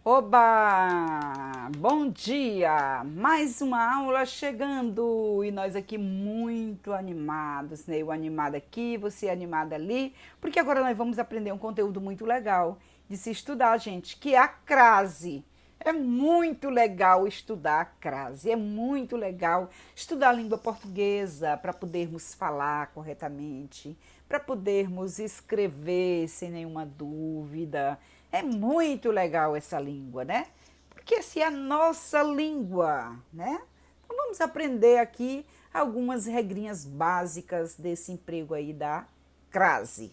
Oba! Bom dia! Mais uma aula chegando e nós aqui muito animados, né? Eu animada aqui, você animada ali, porque agora nós vamos aprender um conteúdo muito legal de se estudar, gente, que é a crase. É muito legal estudar a crase, é muito legal estudar a língua portuguesa para podermos falar corretamente, para podermos escrever sem nenhuma dúvida. É muito legal essa língua, né? Porque essa é a nossa língua, né? Então vamos aprender aqui algumas regrinhas básicas desse emprego aí da crase,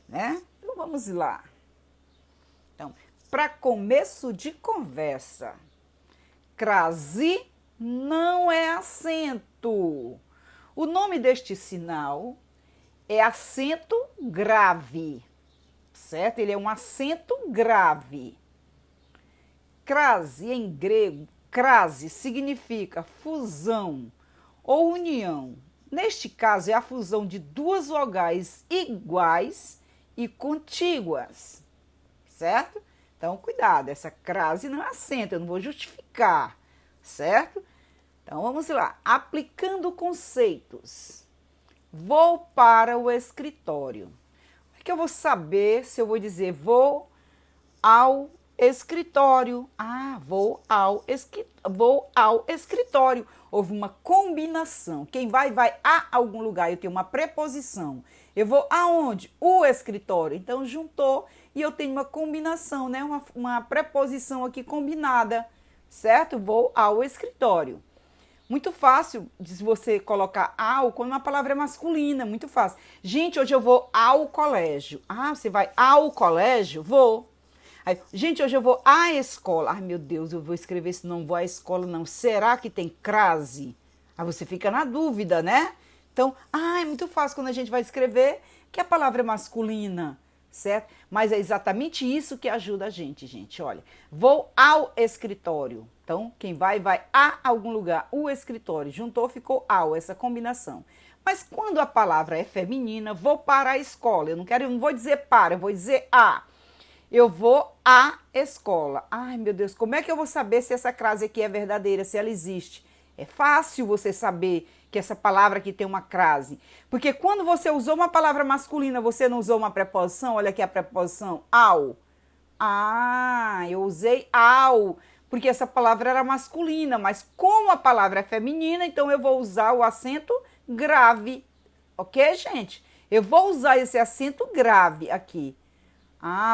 né? Então vamos lá. Então, para começo de conversa, crase não é acento. O nome deste sinal é acento grave, certo? Ele é um acento grave. Crase, em grego, crase significa fusão ou união. Neste caso, é a fusão de duas vogais iguais e contíguas, certo? Então, cuidado, essa crase não é acento, eu não vou justificar, certo? Então, vamos lá. Aplicando conceitos. Vou para o escritório. Como é que eu vou saber se eu vou dizer vou ao escritório? Vou ao escritório. Houve uma combinação. Quem vai a algum lugar. Eu tenho uma preposição. Eu vou aonde? O escritório. Então, juntou e eu tenho uma combinação, né? Uma preposição aqui combinada, certo? Vou ao escritório. Muito fácil de você colocar ao quando uma palavra é masculina, muito fácil. Gente, hoje eu vou ao colégio. Você vai ao colégio? Vou. Aí, gente, hoje eu vou à escola. Ai, meu Deus, eu vou escrever se não vou à escola, não. Será que tem crase? Aí você fica na dúvida, né? Então, é muito fácil quando a gente vai escrever que a palavra é masculina, certo? Mas é exatamente isso que ajuda a gente. Olha, vou ao escritório. Então, quem vai a algum lugar. O escritório. Juntou, ficou ao, essa combinação. Mas quando a palavra é feminina, vou para a escola. Eu não vou dizer para, eu vou dizer a. Eu vou à escola. Ai, meu Deus, como é que eu vou saber se essa crase aqui é verdadeira, se ela existe? É fácil você saber que essa palavra aqui tem uma crase. Porque quando você usou uma palavra masculina, você não usou uma preposição? Olha aqui a preposição ao. Eu usei ao, porque essa palavra era masculina. Mas como a palavra é feminina, então eu vou usar o acento grave. Ok, gente? Eu vou usar esse acento grave aqui.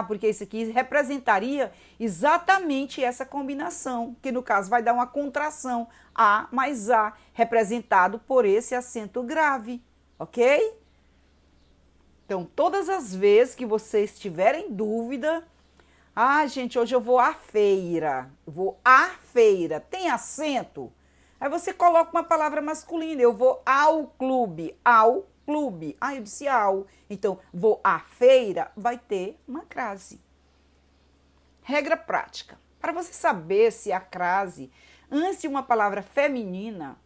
Porque isso aqui representaria exatamente essa combinação, que no caso vai dar uma contração, A mais A, representado por esse acento grave, ok? Então, todas as vezes que vocês tiverem dúvida, gente, hoje eu vou à feira, tem acento? Aí você coloca uma palavra masculina, eu vou ao clube, eu disse ao. Então, vou à feira, vai ter uma crase. Regra prática. Para você saber se a crase, antes de uma palavra feminina,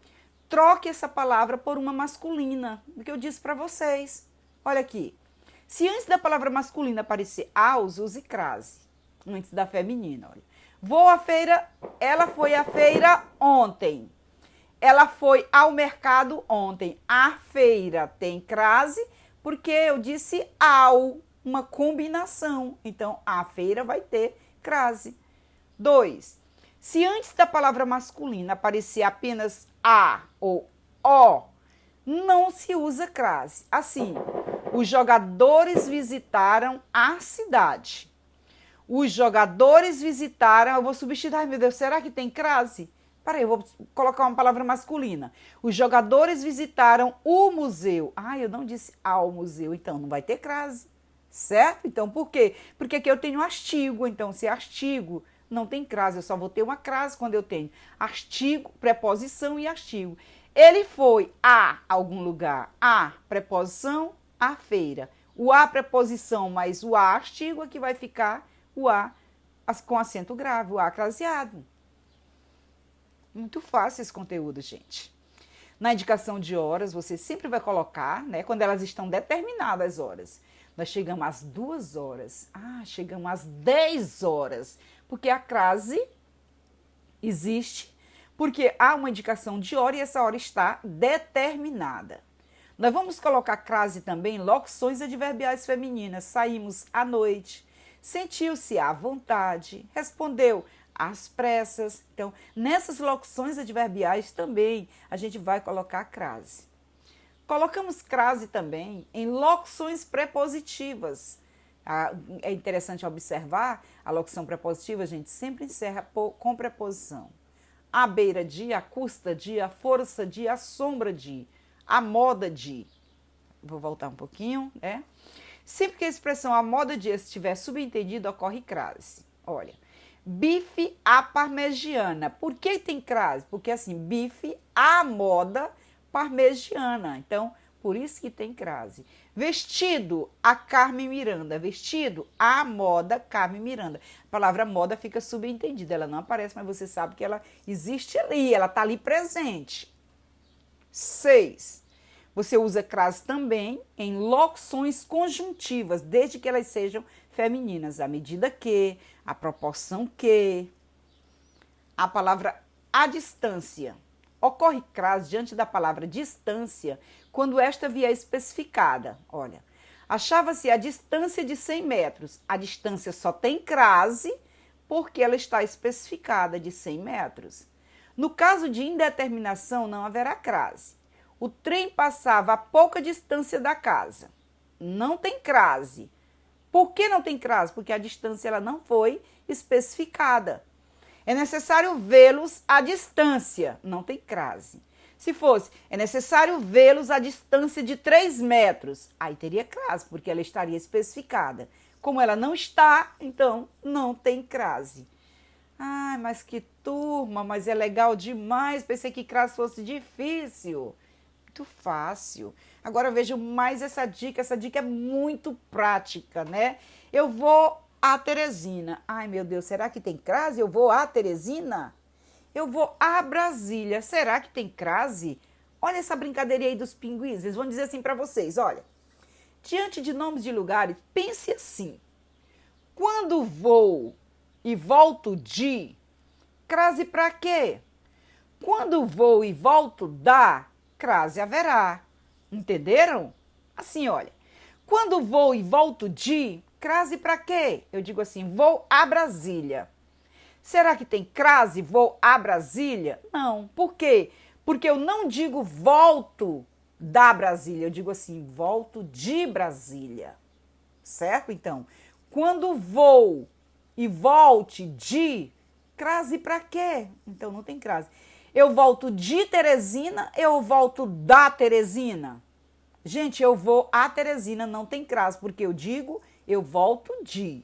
troque essa palavra por uma masculina, o que eu disse para vocês. Olha aqui. Se antes da palavra masculina aparecer aos, use crase. Antes da feminina, olha. Vou à feira, ela foi à feira ontem. Ela foi ao mercado ontem. A feira tem crase porque eu disse ao, uma combinação. Então, a feira vai ter crase. 2. Se antes da palavra masculina aparecer apenas a ou o, não se usa crase. Assim, os jogadores visitaram a cidade. Os jogadores visitaram, eu vou substituir, ai meu Deus, será que tem crase? Peraí, eu vou colocar uma palavra masculina. Os jogadores visitaram o museu. Eu não disse ao museu, então não vai ter crase, certo? Então, por quê? Porque aqui eu tenho artigo, então se é artigo, não tem crase, eu só vou ter uma crase quando eu tenho artigo, preposição e artigo. Ele foi a algum lugar, a preposição, a feira. O a preposição mais o a artigo, aqui vai ficar o a com acento grave, o a craseado. Muito fácil esse conteúdo, gente. Na indicação de horas, você sempre vai colocar, né, quando elas estão determinadas as horas. Nós chegamos às 2 horas. Chegamos às 10 horas. Porque a crase existe porque há uma indicação de hora e essa hora está determinada. Nós vamos colocar crase também em locuções adverbiais femininas. Saímos à noite, sentiu-se à vontade, respondeu às pressas. Então, nessas locuções adverbiais também a gente vai colocar a crase. Colocamos crase também em locuções prepositivas. É interessante observar, a locução prepositiva a gente sempre encerra com preposição. À beira de, à custa de, à força de, à sombra de, à moda de. Vou voltar um pouquinho, né? Sempre que a expressão à moda de estiver subentendida, ocorre crase. Olha, bife à parmegiana. Por que tem crase? Porque assim, bife à moda parmegiana. Então, por isso que tem crase. Vestido a Carmen Miranda. Vestido à moda Carmen Miranda. A palavra moda fica subentendida. Ela não aparece, mas você sabe que ela existe ali. Ela está ali presente. 6. Você usa crase também em locuções conjuntivas, desde que elas sejam femininas. À medida que, à proporção que. A palavra à distância. Ocorre crase diante da palavra distância quando esta vier especificada. Olha, achava-se a distância de 100 metros. A distância só tem crase porque ela está especificada de 100 metros. No caso de indeterminação, não haverá crase. O trem passava a pouca distância da casa. Não tem crase. Por que não tem crase? Porque a distância ela não foi especificada. É necessário vê-los à distância. Não tem crase. Se fosse, é necessário vê-los à distância de 3 metros. Aí teria crase, porque ela estaria especificada. Como ela não está, então não tem crase. Ai, mas que turma, mas é legal demais. Pensei que crase fosse difícil. Muito fácil. Agora vejam mais essa dica é muito prática, né? Eu vou a Teresina. Ai, meu Deus, será que tem crase? Eu vou a Teresina? Eu vou a Brasília. Será que tem crase? Olha essa brincadeirinha aí dos pinguins. Eles vão dizer assim para vocês, olha. Diante de nomes de lugares, pense assim. Quando vou e volto de, crase para quê? Quando vou e volto da, crase haverá. Entenderam? Assim, olha. Quando vou e volto de, crase para quê? Eu digo assim, vou a Brasília. Será que tem crase, vou a Brasília? Não. Por quê? Porque eu não digo volto da Brasília, eu digo assim, volto de Brasília. Certo? Então, quando vou e volte de, crase para quê? Então, não tem crase. Eu volto de Teresina, eu volto da Teresina. Gente, eu vou a Teresina, não tem crase, porque eu digo, eu volto de.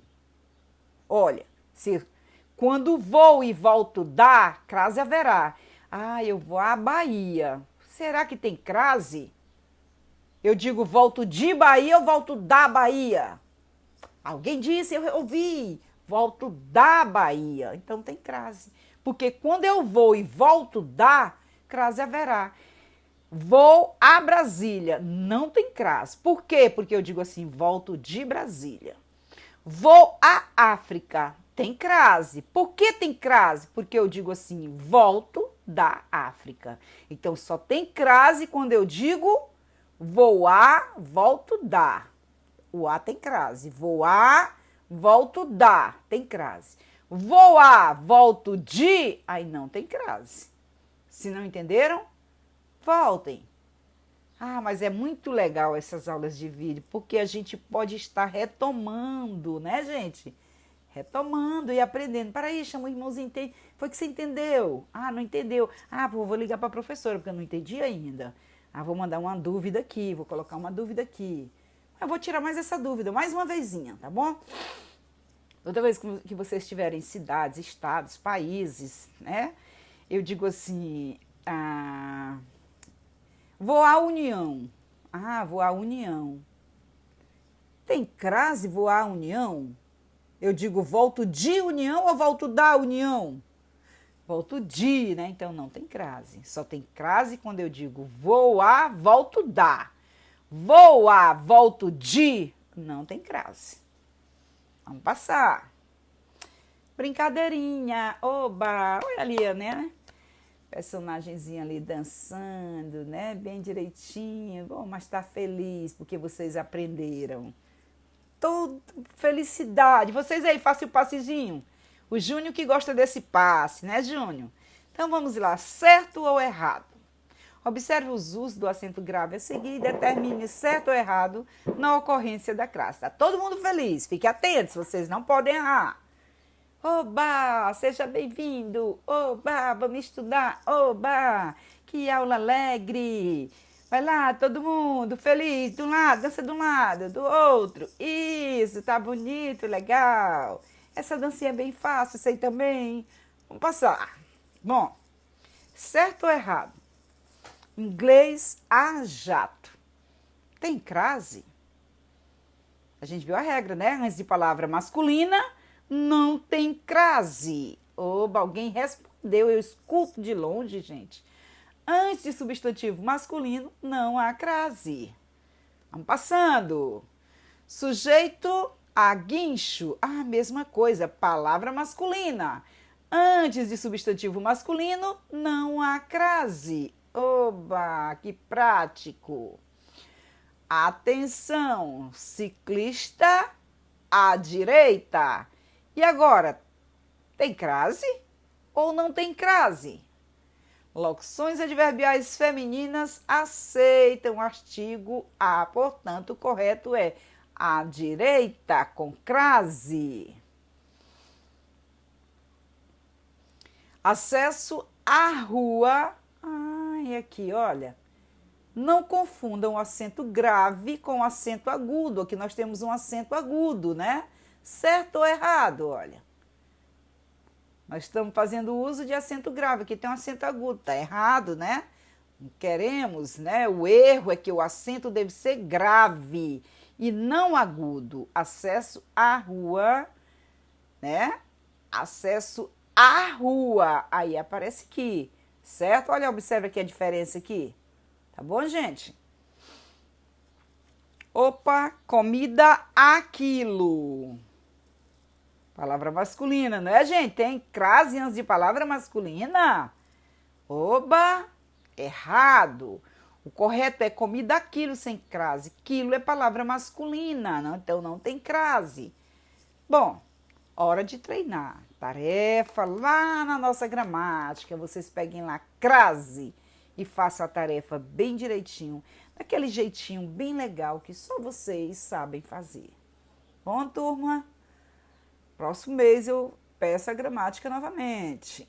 Olha, se quando vou e volto da, crase haverá. Ah, eu vou à Bahia. Será que tem crase? Eu digo, volto de Bahia, eu volto da Bahia. Alguém disse, eu ouvi, volto da Bahia. Então tem crase. Porque quando eu vou e volto da, crase haverá. Vou a Brasília, não tem crase. Por quê? Porque eu digo assim, volto de Brasília. Vou à África, tem crase. Por que tem crase? Porque eu digo assim, volto da África. Então só tem crase quando eu digo vou a, volto da. O a tem crase. Vou a, volto da, tem crase. Vou a, volto de, aí não tem crase. Se não entenderam, voltem. Ah, mas é muito legal essas aulas de vídeo, porque a gente pode estar retomando, né, gente? Retomando e aprendendo. Peraí, chama o irmãozinho. Foi que você entendeu? Ah, não entendeu? Ah, vou ligar para a professora, porque eu não entendi ainda. Ah, vou mandar uma dúvida aqui, vou colocar uma dúvida aqui. Eu vou tirar mais essa dúvida, mais uma vezinha, tá bom? Toda vez que vocês tiverem cidades, estados, países, né? Eu digo assim, vou à União. Ah, vou à União. Tem crase, vou à União? Eu digo, volto de União ou volto da União? Volto de, né? Então não tem crase. Só tem crase quando eu digo vou a, volto da. Vou a, volto de, não tem crase. Vamos passar. Brincadeirinha, oba, olha ali, né? Personagemzinho ali dançando, né? Bem direitinho. Bom, mas tá feliz porque vocês aprenderam. Toda felicidade. Vocês aí, façam o passezinho. O Júnior que gosta desse passe, né, Júnior? Então vamos lá, certo ou errado? Observe os usos do acento grave a seguir e determine certo ou errado na ocorrência da classe. Tá todo mundo feliz? Fique atento, vocês não podem errar. Oba, seja bem-vindo. Oba, vamos estudar. Oba, que aula alegre. Vai lá, todo mundo feliz, de um lado, dança de um lado, do outro. Isso, tá bonito, legal. Essa dancinha é bem fácil, sei também. Vamos passar. Bom, certo ou errado? Inglês a jato. Tem crase? A gente viu a regra, né? Antes de palavra masculina, não tem crase. Oba, alguém respondeu, eu escuto de longe, gente. Antes de substantivo masculino, não há crase. Vamos passando. Sujeito a guincho, a mesma coisa, palavra masculina. Antes de substantivo masculino, não há crase. Oba, que prático. Atenção, ciclista à direita. E agora, tem crase ou não tem crase? Locuções adverbiais femininas aceitam o artigo a, portanto, o correto é à direita com crase. Acesso à rua. Ai, aqui, olha. Não confundam o acento grave com o acento agudo. Aqui nós temos um acento agudo, né? Certo ou errado, olha. Nós estamos fazendo uso de acento grave, aqui tem um acento agudo, tá errado, né? Não queremos, né? O erro é que o acento deve ser grave e não agudo. Acesso à rua, né? Acesso à rua, aí aparece aqui, certo? Olha, observa aqui a diferença aqui, tá bom, gente? Opa, comida aquilo. Palavra masculina, não é, gente? Tem crase antes de palavra masculina? Oba, errado. O correto é comida aquilo sem crase. Quilo é palavra masculina, não? Então não tem crase. Bom, hora de treinar. Tarefa lá na nossa gramática. Vocês peguem lá crase e façam a tarefa bem direitinho, daquele jeitinho bem legal que só vocês sabem fazer. Bom, turma? Próximo mês eu peço a gramática novamente.